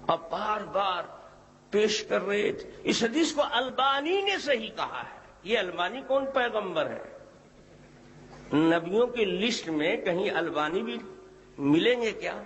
اب بار بار پیش کر رہے تھے اس حدیث کو البانی نے صحیح کہا ہے. یہ البانی کون پیغمبر ہے؟ نبیوں کی لسٹ میں کہیں البانی بھی ملیں گے کیا؟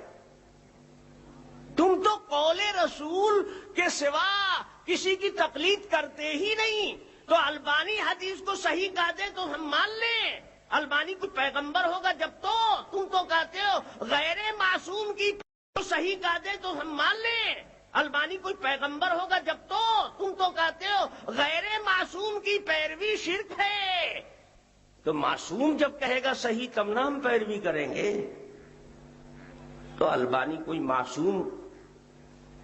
تم تو قول رسول کے سوا کسی کی تقلید کرتے ہی نہیں. تو البانی حدیث کو صحیح کہہ دے تو ہم مان لیں. البانی کوئی پیغمبر ہوگا جب تو تم تو کہتے ہو غیر معصوم کی صحیح کہہ دے تو ہم مان لیں. البانی کوئی پیغمبر ہوگا جب تو تم تو کہتے ہو غیر معصوم کی پیروی شرک ہے. تو معصوم جب کہے گا صحیح تب نہ ہم پیروی کریں گے. تو البانی کوئی معصوم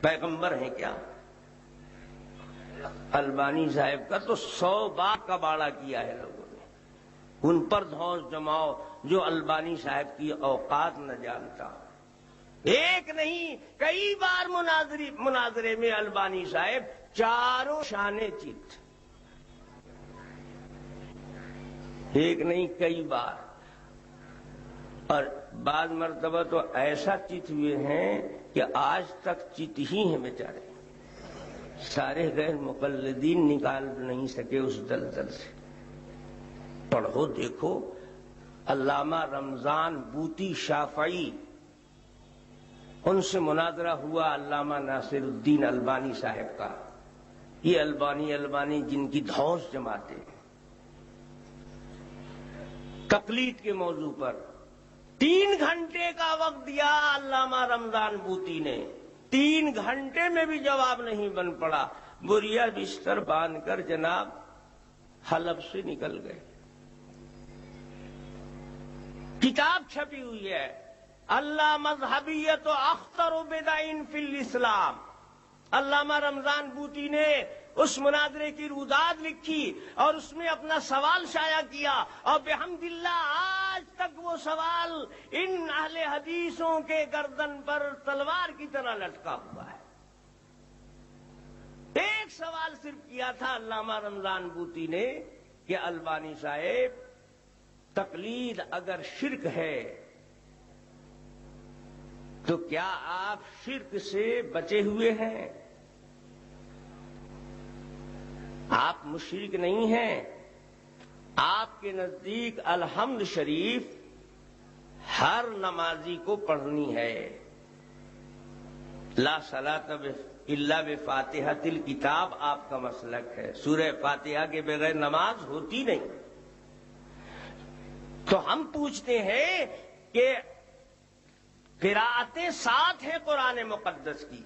پیغمبر ہیں کیا؟ البانی صاحب کا تو 100 بار کباڑا کیا ہے لوگوں نے. ان پر دھوس جماؤ جو البانی صاحب کی اوقات نہ جانتا. ایک نہیں کئی بار مناظرے میں البانی صاحب چاروں شانے چت. ایک نہیں کئی بار. اور بعض مرتبہ تو ایسا چت ہوئے ہیں کہ آج تک چت ہی ہیں بیچارے. سارے غیر مقلدین نکال نہیں سکے اس دلدل سے. پڑھو دیکھو علامہ رمضان بوطی شافعی، ان سے مناظرہ ہوا علامہ ناصر الدین البانی صاحب کا. یہ البانی جن کی دھوس جماتے ہیں تقلید کے موضوع پر. 3 گھنٹے کا وقت دیا علامہ رمضان بوطی نے. 3 گھنٹے میں بھی جواب نہیں بن پڑا. بوریا بستر باندھ کر جناب حلب سے نکل گئے. کتاب چھپی ہوئی ہے اللہ مذہبیت و اختر و بدعین فی الاسلام. علامہ رمضان بوطی نے اس مناظرے کی روداد لکھی اور اس میں اپنا سوال شائع کیا. اور بحمداللہ آج تک وہ سوال ان اہل حدیثوں کے گردن پر تلوار کی طرح لٹکا ہوا ہے. ایک سوال صرف کیا تھا علامہ رمضان بوطی نے کہ البانی صاحب تقلید اگر شرک ہے تو کیا آپ شرک سے بچے ہوئے ہیں؟ آپ مشرک نہیں ہیں. آپ کے نزدیک الحمد شریف ہر نمازی کو پڑھنی ہے. لا صلاۃ الا بفاتحۃ الکتاب آپ کا مسلک ہے. سورہ فاتحہ کے بغیر نماز ہوتی نہیں. تو ہم پوچھتے ہیں کہ قراءتیں 7 ہیں قرآن مقدس کی.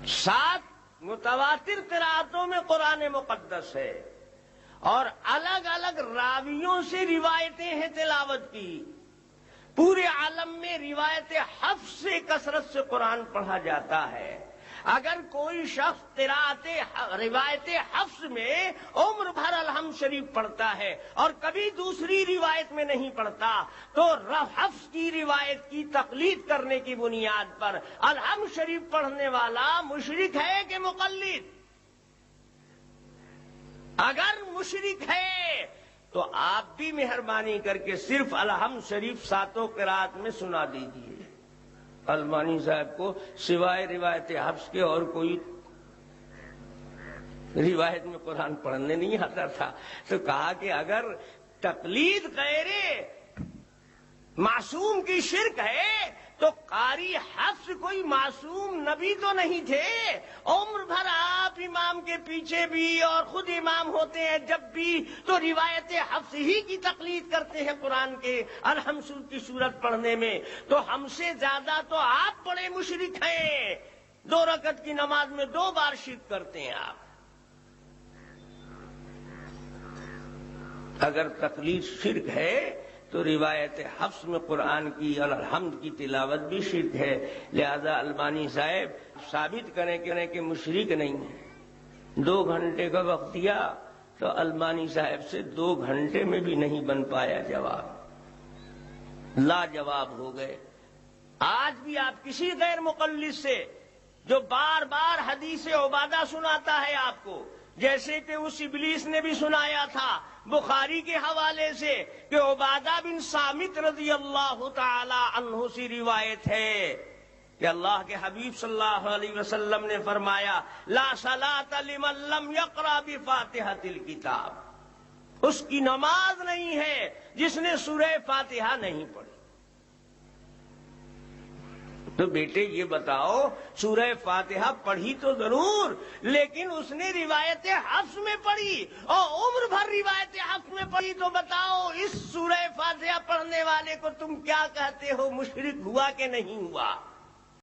7 متواتر قراءتوں میں قرآن مقدس ہے اور الگ الگ راویوں سے روایتیں ہیں تلاوت کی. پورے عالم میں روایت حفظ سے کثرت سے قرآن پڑھا جاتا ہے. اگر کوئی شخص روایت حفظ میں عمر بھر الحمد شریف پڑھتا ہے اور کبھی دوسری روایت میں نہیں پڑھتا تو حفظ کی روایت کی تقلید کرنے کی بنیاد پر الحمد شریف پڑھنے والا مشرک ہے کہ مقلد؟ اگر مشرک ہے تو آپ بھی مہربانی کر کے صرف الحمد شریف 7 قرات میں سنا دیجیے. البانی صاحب کو سوائے روایت حفظ کے اور کوئی روایت میں قرآن پڑھنے نہیں آتا تھا. تو کہا کہ اگر تقلید غیر معصوم کی شرک ہے تو قاری حفظ کوئی معصوم نبی تو نہیں تھے. عمر بھر آپ امام کے پیچھے بھی اور خود امام ہوتے ہیں جب بھی تو روایت حفظ ہی کی تقلید کرتے ہیں قرآن کے الحمد کی صورت پڑھنے میں. تو ہم سے زیادہ تو آپ بڑے مشرک ہیں. 2 رکعت کی نماز میں 2 بار شرک کرتے ہیں آپ. اگر تقلید شرک ہے تو روایت حفظ میں قرآن کی اور الحمد کی تلاوت بھی شرک ہے. لہذا البانی صاحب ثابت کریں کہ مشرک نہیں ہے. 2 گھنٹے کا وقت دیا تو البانی صاحب سے 2 گھنٹے میں بھی نہیں بن پایا جواب. لاجواب ہو گئے. آج بھی آپ کسی غیر مقلد سے جو بار بار حدیث عبادہ سناتا ہے آپ کو، جیسے کہ اس ابلیس نے بھی سنایا تھا بخاری کے حوالے سے کہ عبادہ بن صامت رضی اللہ تعالی عنہ سے روایت ہے کہ اللہ کے حبیب صلی اللہ علیہ وسلم نے فرمایا لا صلاۃ لمن لم یقرأ بفاتحۃ الکتاب، اس کی نماز نہیں ہے جس نے سورہ فاتحہ نہیں پڑھی۔ تو بیٹے یہ بتاؤ، سورہ فاتحہ پڑھی تو ضرور، لیکن اس نے روایت حفظ میں پڑھی اور عمر بھر روایت حفظ میں پڑھی، تو بتاؤ اس سورہ فاتحہ پڑھنے والے کو تم کیا کہتے ہو، مشرک ہوا کہ نہیں ہوا؟